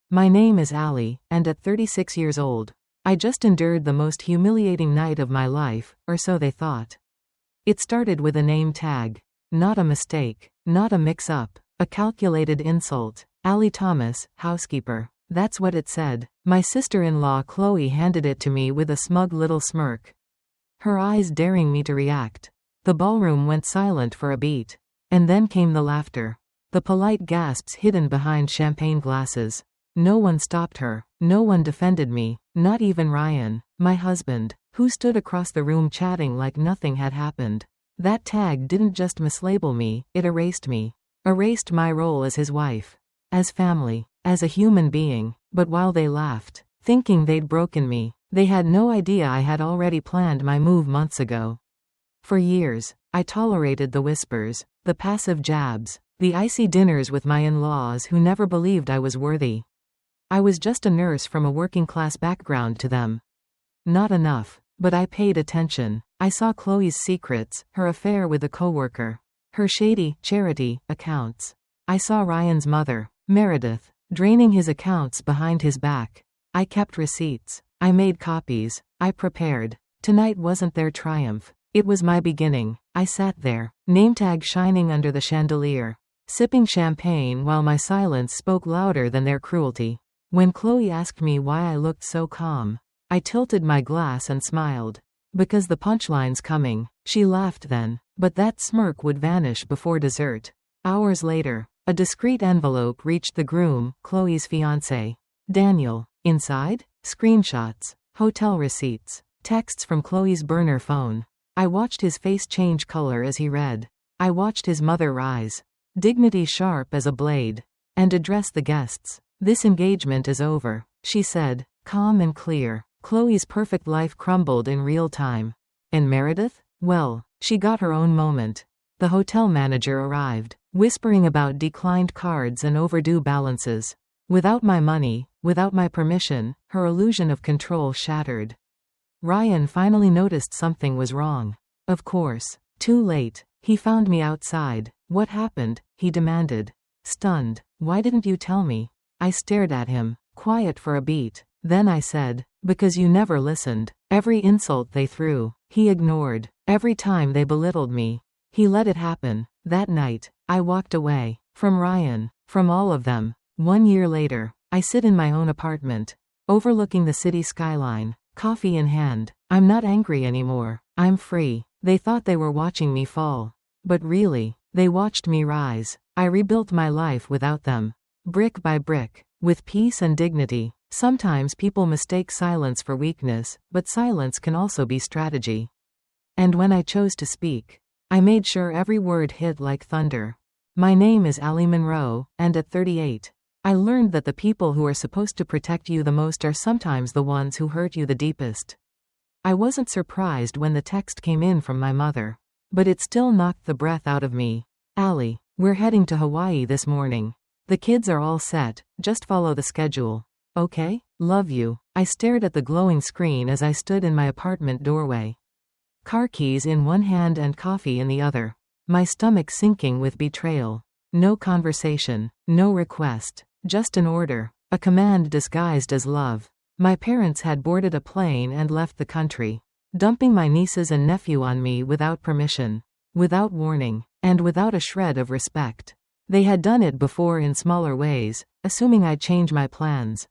My name is Allie, and at 36 years old, I just endured the most humiliating night of my life, or so they thought. It started with a name tag. Not a mistake, not a mix-up, a calculated insult. Allie Thomas, housekeeper. That's what it said. My sister-in-law Chloe handed it to me with a smug little smirk, her eyes daring me to react. The ballroom went silent for a beat. And then came the laughter. The polite gasps hidden behind champagne glasses. No one stopped her. No one defended me. Not even Ryan, my husband, who stood across the room chatting like nothing had happened. That tag didn't just mislabel me, it erased me. Erased my role as his wife. As family. As a human being. But while they laughed, thinking they'd broken me, they had no idea I had already planned my move months ago. For years, I tolerated the whispers, the passive jabs, the icy dinners with my in-laws who never believed I was worthy. I was just a nurse from a working-class background to them. Not enough, but I paid attention. I saw Chloe's secrets, her affair with a coworker, her shady charity accounts. I saw Ryan's mother, Meredith, draining his accounts behind his back. I kept receipts. I made copies. I prepared. Tonight wasn't their triumph. It was my beginning. I sat there, name tag shining under the chandelier, sipping champagne while my silence spoke louder than their cruelty. When Chloe asked me why I looked so calm, I tilted my glass and smiled. Because the punchline's coming. She laughed then, but that smirk would vanish before dessert. Hours later, a discreet envelope reached the groom, Chloe's fiancé, Daniel. Inside? Screenshots, hotel receipts, texts from Chloe's burner phone. I watched his face change color as he read. I watched his mother rise, dignity sharp as a blade, and address the guests. This engagement is over, she said, calm and clear. Chloe's perfect life crumbled in real time. And Meredith? Well, she got her own moment. The hotel manager arrived, whispering about declined cards and overdue balances. Without my money, without my permission, her illusion of control shattered. Ryan finally noticed something was wrong. Of course. Too late. He found me outside. What happened? He demanded. Stunned. Why didn't you tell me? I stared at him, quiet for a beat. Then I said, because you never listened. Every insult they threw, he ignored. Every time they belittled me, he let it happen. That night, I walked away. From Ryan. From all of them. 1 year later, I sit in my own apartment, overlooking the city skyline, coffee in hand. I'm not angry anymore. I'm free. They thought they were watching me fall. But really, they watched me rise. I rebuilt my life without them. Brick by brick. With peace and dignity. Sometimes people mistake silence for weakness, but silence can also be strategy. And when I chose to speak, I made sure every word hit like thunder. My name is Allie Monroe, and at 38, I learned that the people who are supposed to protect you the most are sometimes the ones who hurt you the deepest. I wasn't surprised when the text came in from my mother, but it still knocked the breath out of me. Allie, we're heading to Hawaii this morning. The kids are all set, just follow the schedule. Okay? Love you. I stared at the glowing screen as I stood in my apartment doorway. Car keys in one hand and coffee in the other. My stomach sinking with betrayal. No conversation. No request. Just an order. A command disguised as love. My parents had boarded a plane and left the country, dumping my nieces and nephew on me without permission, without warning, and without a shred of respect. They had done it before in smaller ways, assuming I'd change my plans.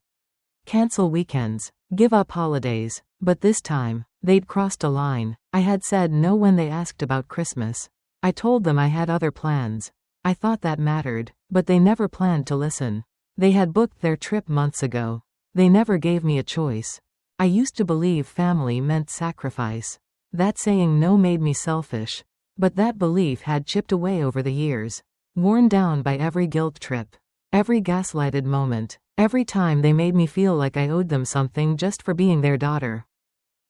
Cancel weekends. Give up holidays. But this time, they'd crossed a line. I had said no when they asked about Christmas. I told them I had other plans. I thought that mattered, but they never planned to listen. They had booked their trip months ago. They never gave me a choice. I used to believe family meant sacrifice. That saying no made me selfish. But that belief had chipped away over the years, worn down by every guilt trip, every gaslighted moment, every time they made me feel like I owed them something just for being their daughter.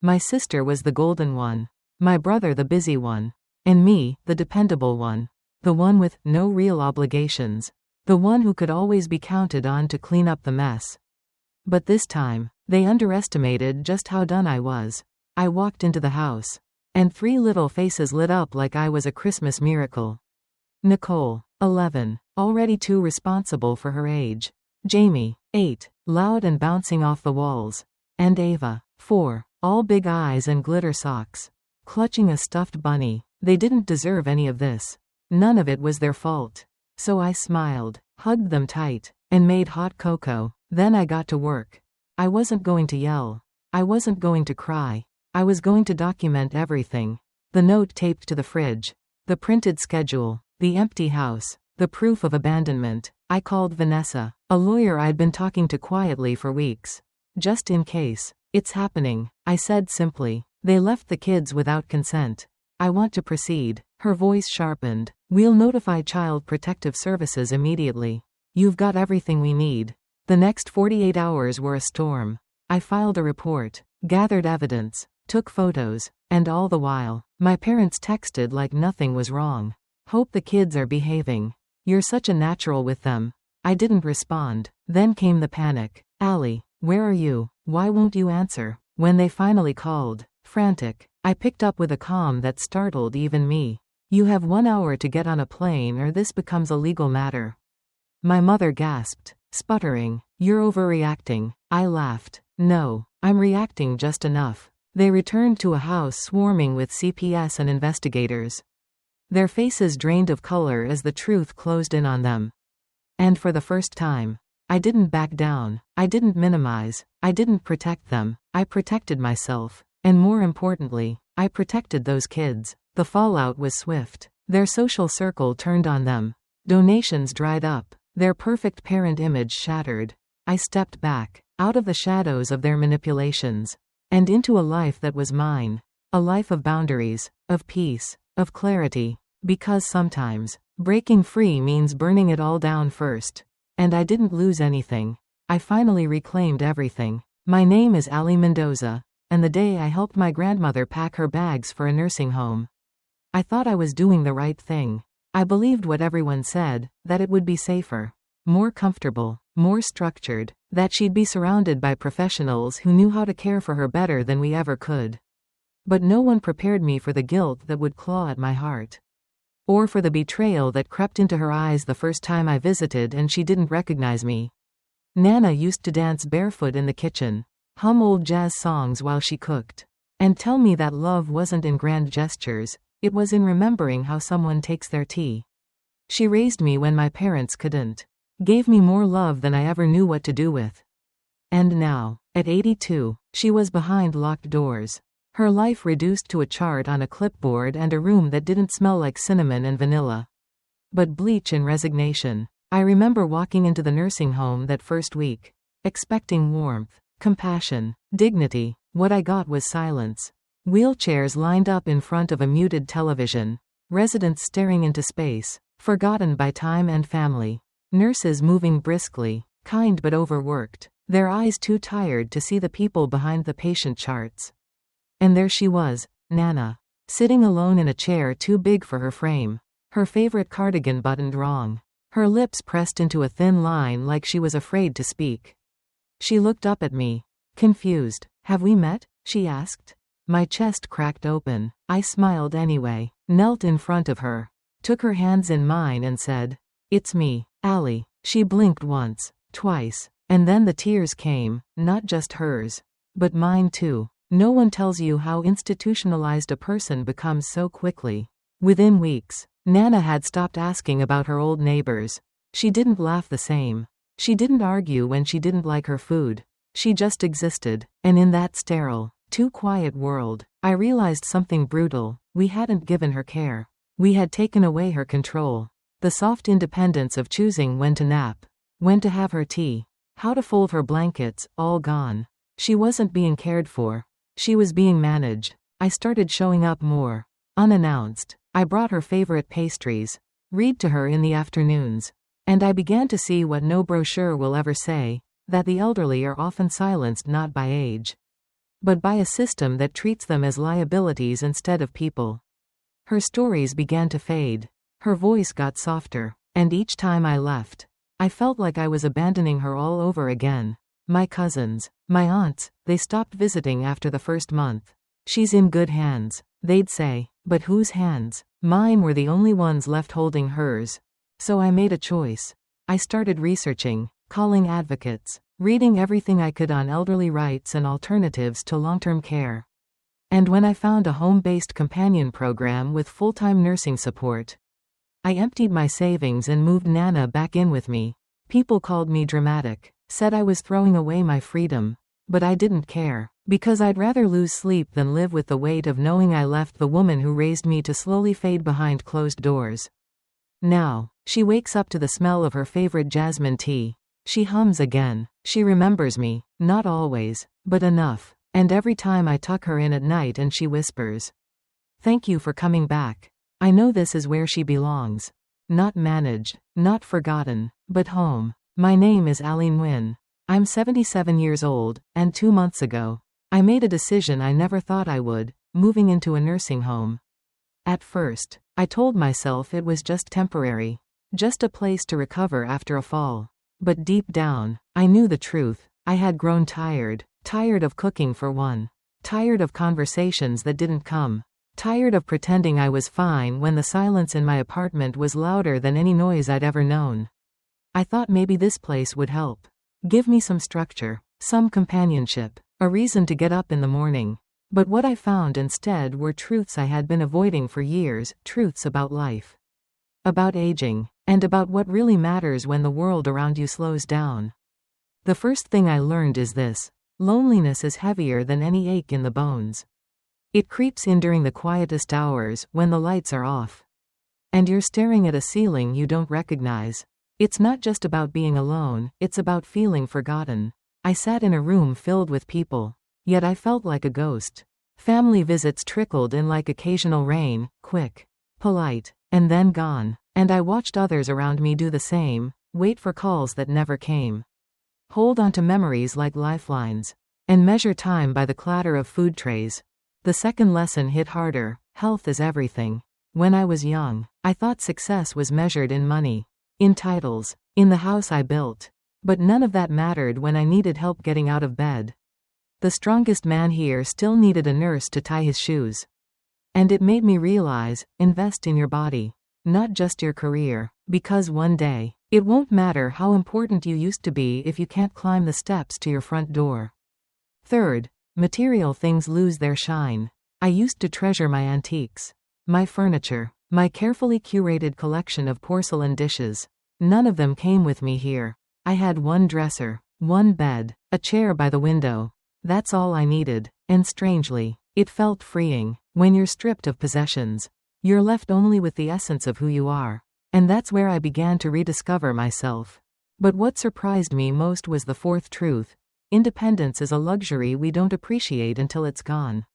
My sister was the golden one, my brother the busy one, and me, the dependable one, the one with no real obligations, the one who could always be counted on to clean up the mess. But this time, they underestimated just how done I was. I walked into the house, and 3 little faces lit up like I was a Christmas miracle. Nicole, 11, already too responsible for her age. Jamie, 8, loud and bouncing off the walls. And Ava, 4, all big eyes and glitter socks, clutching a stuffed bunny. They didn't deserve any of this. None of it was their fault. So I smiled, hugged them tight, and made hot cocoa. Then I got to work. I wasn't going to yell. I wasn't going to cry. I was going to document everything. The note taped to the fridge. The printed schedule. The empty house. The proof of abandonment. I called Vanessa, a lawyer I'd been talking to quietly for weeks. Just in case. It's happening, I said simply. They left the kids without consent. I want to proceed. Her voice sharpened. We'll notify Child Protective Services immediately. You've got everything we need. The next 48 hours were a storm. I filed a report, gathered evidence, took photos, and all the while, my parents texted like nothing was wrong. Hope the kids are behaving. You're such a natural with them. I didn't respond. Then came the panic. Allie, where are you? Why won't you answer? When they finally called, frantic, I picked up with a calm that startled even me. You have 1 hour to get on a plane or this becomes a legal matter. My mother gasped, sputtering, you're overreacting. I laughed. No, I'm reacting just enough. They returned to a house swarming with CPS and investigators. Their faces drained of color as the truth closed in on them. And for the first time, I didn't back down. I didn't minimize. I didn't protect them. I protected myself. And more importantly, I protected those kids. The fallout was swift. Their social circle turned on them. Donations dried up. Their perfect parent image shattered. I stepped back, out of the shadows of their manipulations, and into a life that was mine. A life of boundaries, of peace, of clarity. Because sometimes, breaking free means burning it all down first. And I didn't lose anything. I finally reclaimed everything. My name is Allie Mendoza, and the day I helped my grandmother pack her bags for a nursing home, I thought I was doing the right thing. I believed what everyone said, that it would be safer, more comfortable, more structured, that she'd be surrounded by professionals who knew how to care for her better than we ever could. But no one prepared me for the guilt that would claw at my heart. Or for the betrayal that crept into her eyes the first time I visited and she didn't recognize me. Nana used to dance barefoot in the kitchen, hum old jazz songs while she cooked, and tell me that love wasn't in grand gestures, it was in remembering how someone takes their tea. She raised me when my parents couldn't. Gave me more love than I ever knew what to do with. And now, at 82, she was behind locked doors. Her life reduced to a chart on a clipboard and a room that didn't smell like cinnamon and vanilla, but bleach and resignation. I remember walking into the nursing home that first week, expecting warmth, compassion, dignity. What I got was silence. Wheelchairs lined up in front of a muted television. Residents staring into space, forgotten by time and family. Nurses moving briskly, kind but overworked, their eyes too tired to see the people behind the patient charts. And there she was, Nana, sitting alone in a chair too big for her frame, her favorite cardigan buttoned wrong, her lips pressed into a thin line like she was afraid to speak. She looked up at me, confused. Have we met? She asked. My chest cracked open. I smiled anyway, knelt in front of her, took her hands in mine and said, "It's me, Allie." She blinked once, twice, and then the tears came, not just hers, but mine too. No one tells you how institutionalized a person becomes so quickly. Within weeks, Nana had stopped asking about her old neighbors. She didn't laugh the same. She didn't argue when she didn't like her food. She just existed, and in that sterile, too quiet world, I realized something brutal. We hadn't given her care. We had taken away her control. The soft independence of choosing when to nap, when to have her tea, how to fold her blankets, all gone. She wasn't being cared for. She was being managed. I started showing up more, unannounced. I brought her favorite pastries, read to her in the afternoons, and I began to see what no brochure will ever say, that the elderly are often silenced not by age, but by a system that treats them as liabilities instead of people. Her stories began to fade. Her voice got softer, and each time I left, I felt like I was abandoning her all over again. My cousins, my aunts, they stopped visiting after the first month. She's in good hands, they'd say, but whose hands? Mine were the only ones left holding hers. So I made a choice. I started researching, calling advocates, reading everything I could on elderly rights and alternatives to long-term care. And when I found a home-based companion program with full-time nursing support, I emptied my savings and moved Nana back in with me. People called me dramatic, said I was throwing away my freedom, but I didn't care, because I'd rather lose sleep than live with the weight of knowing I left the woman who raised me to slowly fade behind closed doors. Now, she wakes up to the smell of her favorite jasmine tea. She hums again. She remembers me, not always, but enough. And every time I tuck her in at night and she whispers, "Thank you for coming back," I know this is where she belongs. Not managed, not forgotten, but home. My name is Ali Nguyen. I'm 77 years old, and 2 months ago, I made a decision I never thought I would, moving into a nursing home. At first, I told myself it was just temporary, just a place to recover after a fall. But deep down, I knew the truth. I had grown tired of cooking for one, tired of conversations that didn't come, tired of pretending I was fine when the silence in my apartment was louder than any noise I'd ever known. I thought maybe this place would help. Give me some structure, some companionship, a reason to get up in the morning. But what I found instead were truths I had been avoiding for years, truths about life, about aging, and about what really matters when the world around you slows down. The first thing I learned is this: loneliness is heavier than any ache in the bones. It creeps in during the quietest hours, when the lights are off, and you're staring at a ceiling you don't recognize. It's not just about being alone, it's about feeling forgotten. I sat in a room filled with people, yet I felt like a ghost. Family visits trickled in like occasional rain, quick, polite, and then gone. And I watched others around me do the same, wait for calls that never came, hold on to memories like lifelines, and measure time by the clatter of food trays. The second lesson hit harder: health is everything. When I was young, I thought success was measured in money, in titles, in the house I built. But none of that mattered when I needed help getting out of bed. The strongest man here still needed a nurse to tie his shoes. And it made me realize, invest in your body, not just your career, because one day, it won't matter how important you used to be if you can't climb the steps to your front door. Third, material things lose their shine. I used to treasure my antiques, my furniture, my carefully curated collection of porcelain dishes. None of them came with me here. I had one dresser, one bed, a chair by the window. That's all I needed, and strangely, it felt freeing. When you're stripped of possessions, you're left only with the essence of who you are. And that's where I began to rediscover myself. But what surprised me most was the fourth truth: independence is a luxury we don't appreciate until it's gone.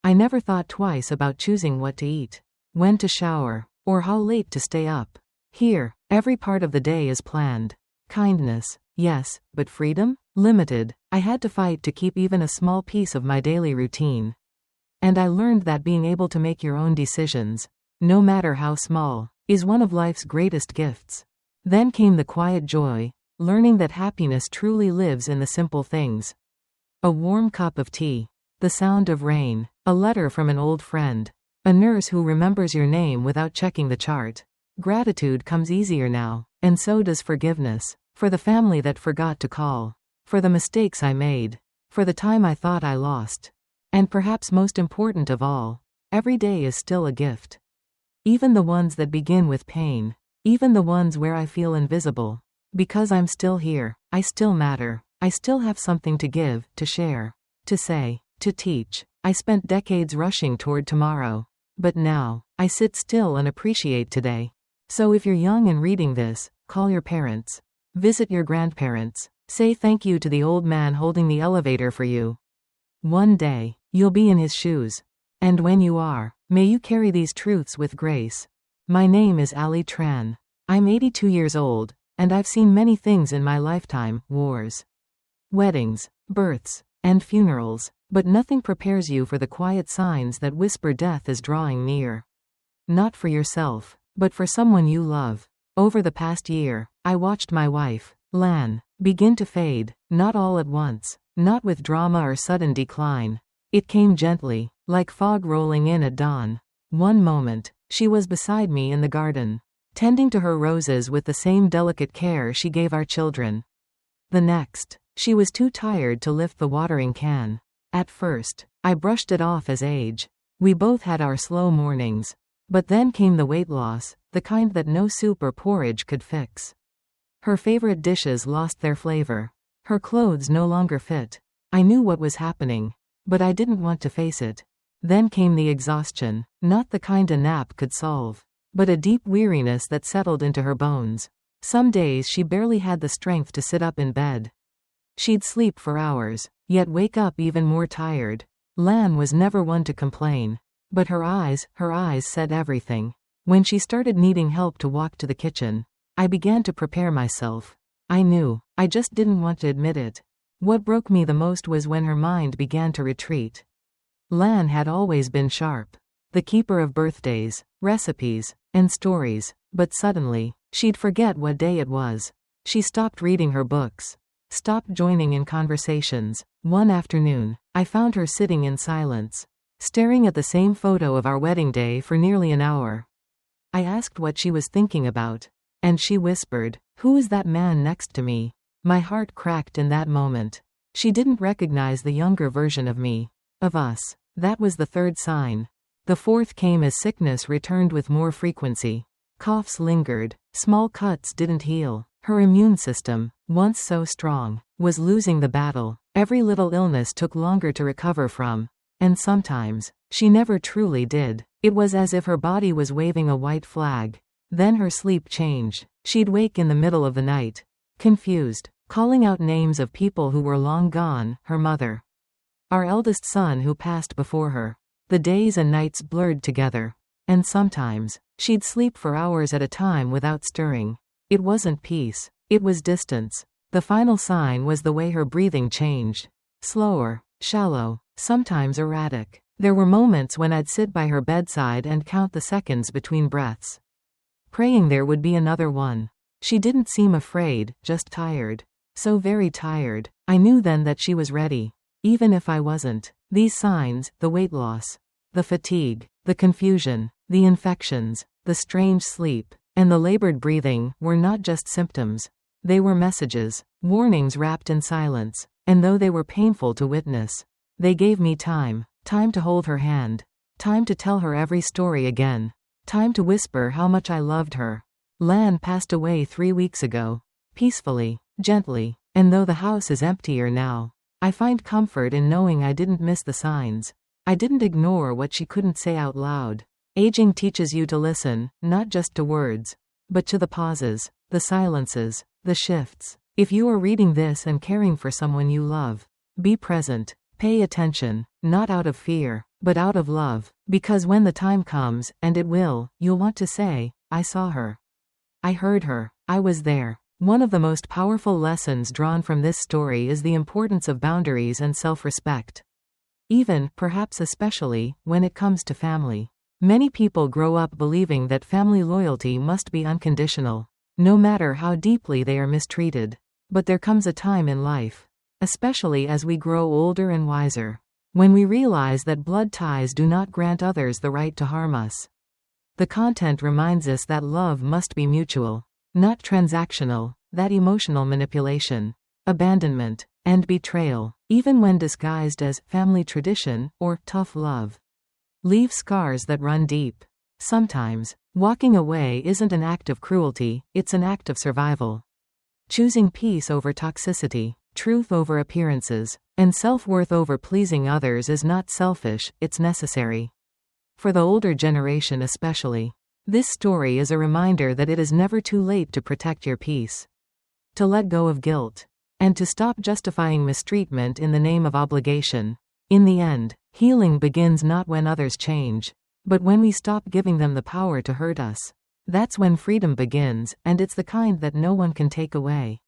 I never thought twice about choosing what to eat, when to shower, or how late to stay up. Here, every part of the day is planned. Kindness, yes, but freedom? Limited. I had to fight to keep even a small piece of my daily routine. And I learned that being able to make your own decisions, no matter how small, is one of life's greatest gifts. Then came the quiet joy, learning that happiness truly lives in the simple things. A warm cup of tea, the sound of rain, a letter from an old friend, a nurse who remembers your name without checking the chart. Gratitude comes easier now, and so does forgiveness, for the family that forgot to call, for the mistakes I made, for the time I thought I lost. And perhaps most important of all, every day is still a gift. Even the ones that begin with pain, even the ones where I feel invisible. Because I'm still here, I still matter, I still have something to give, to share, to say, to teach. I spent decades rushing toward tomorrow, but now, I sit still and appreciate today. So if you're young and reading this, call your parents, visit your grandparents, say thank you to the old man holding the elevator for you. One day, you'll be in his shoes. And when you are, may you carry these truths with grace. My name is Ali Tran. I'm 82 years old, and I've seen many things in my lifetime: wars, weddings, births, and funerals. But nothing prepares you for the quiet signs that whisper death is drawing near. Not for yourself, but for someone you love. Over the past year, I watched my wife, Lan, begin to fade, not all at once, not with drama or sudden decline. It came gently, like fog rolling in at dawn. One moment, she was beside me in the garden, tending to her roses with the same delicate care she gave our children. The next, She was too tired to lift the watering can. At first, I brushed it off as age. We both had our slow mornings. But then came the weight loss, the kind that no soup or porridge could fix. Her favorite dishes lost their flavor. Her clothes no longer fit. I knew what was happening, but I didn't want to face it. Then came the exhaustion, not the kind a nap could solve, but a deep weariness that settled into her bones. Some days she barely had the strength to sit up in bed. She'd sleep for hours, yet wake up even more tired. Lan was never one to complain. But her eyes said everything. When she started needing help to walk to the kitchen, I began to prepare myself. I knew, I just didn't want to admit it. What broke me the most was when her mind began to retreat. Lan had always been sharp. The keeper of birthdays, recipes, and stories, but suddenly, she'd forget what day it was. She stopped reading her books. Stopped joining in conversations. One afternoon, I found her sitting in silence, staring at the same photo of our wedding day for nearly an hour. I asked what she was thinking about, and she whispered, "Who is that man next to me?" My heart cracked in that moment. She didn't recognize the younger version of me. Of us. That was the third sign. The fourth came as sickness returned with more frequency. Coughs lingered. Small cuts didn't heal. Her immune system, once so strong, was losing the battle. Every little illness took longer to recover from. And sometimes, she never truly did. It was as if her body was waving a white flag. Then her sleep changed. She'd wake in the middle of the night, confused, calling out names of people who were long gone, her mother, our eldest son who passed before her. The days and nights blurred together. And sometimes, she'd sleep for hours at a time without stirring. It wasn't peace. It was distance. The final sign was the way her breathing changed. Slower, shallow, sometimes erratic. There were moments when I'd sit by her bedside and count the seconds between breaths, praying there would be another one. She didn't seem afraid, just tired. So very tired. I knew then that she was ready. Even if I wasn't. These signs, the weight loss, the fatigue, the confusion, the infections, the strange sleep, and the labored breathing, were not just symptoms. They were messages, warnings wrapped in silence, and though they were painful to witness, they gave me time. Time to hold her hand. Time to tell her every story again. Time to whisper how much I loved her. Lan passed away 3 weeks ago. Peacefully, gently, and though the house is emptier now, I find comfort in knowing I didn't miss the signs. I didn't ignore what she couldn't say out loud. Aging teaches you to listen, not just to words, but to the pauses, the silences, the shifts. If you are reading this and caring for someone you love, be present. Pay attention, not out of fear, but out of love, because when the time comes, and it will, you'll want to say, "I saw her. I heard her. I was there." One of the most powerful lessons drawn from this story is the importance of boundaries and self-respect. Even, perhaps especially, when it comes to family. Many people grow up believing that family loyalty must be unconditional, no matter how deeply they are mistreated. But there comes a time in life, especially as we grow older and wiser, when we realize that blood ties do not grant others the right to harm us. The content reminds us that love must be mutual, not transactional, that emotional manipulation, abandonment, and betrayal, even when disguised as family tradition or tough love, leave scars that run deep. Sometimes, walking away isn't an act of cruelty, it's an act of survival. Choosing peace over toxicity, truth over appearances, and self-worth over pleasing others is not selfish, it's necessary. For the older generation especially, this story is a reminder that it is never too late to protect your peace, to let go of guilt, and to stop justifying mistreatment in the name of obligation. In the end, healing begins not when others change, but when we stop giving them the power to hurt us. That's when freedom begins, and it's the kind that no one can take away.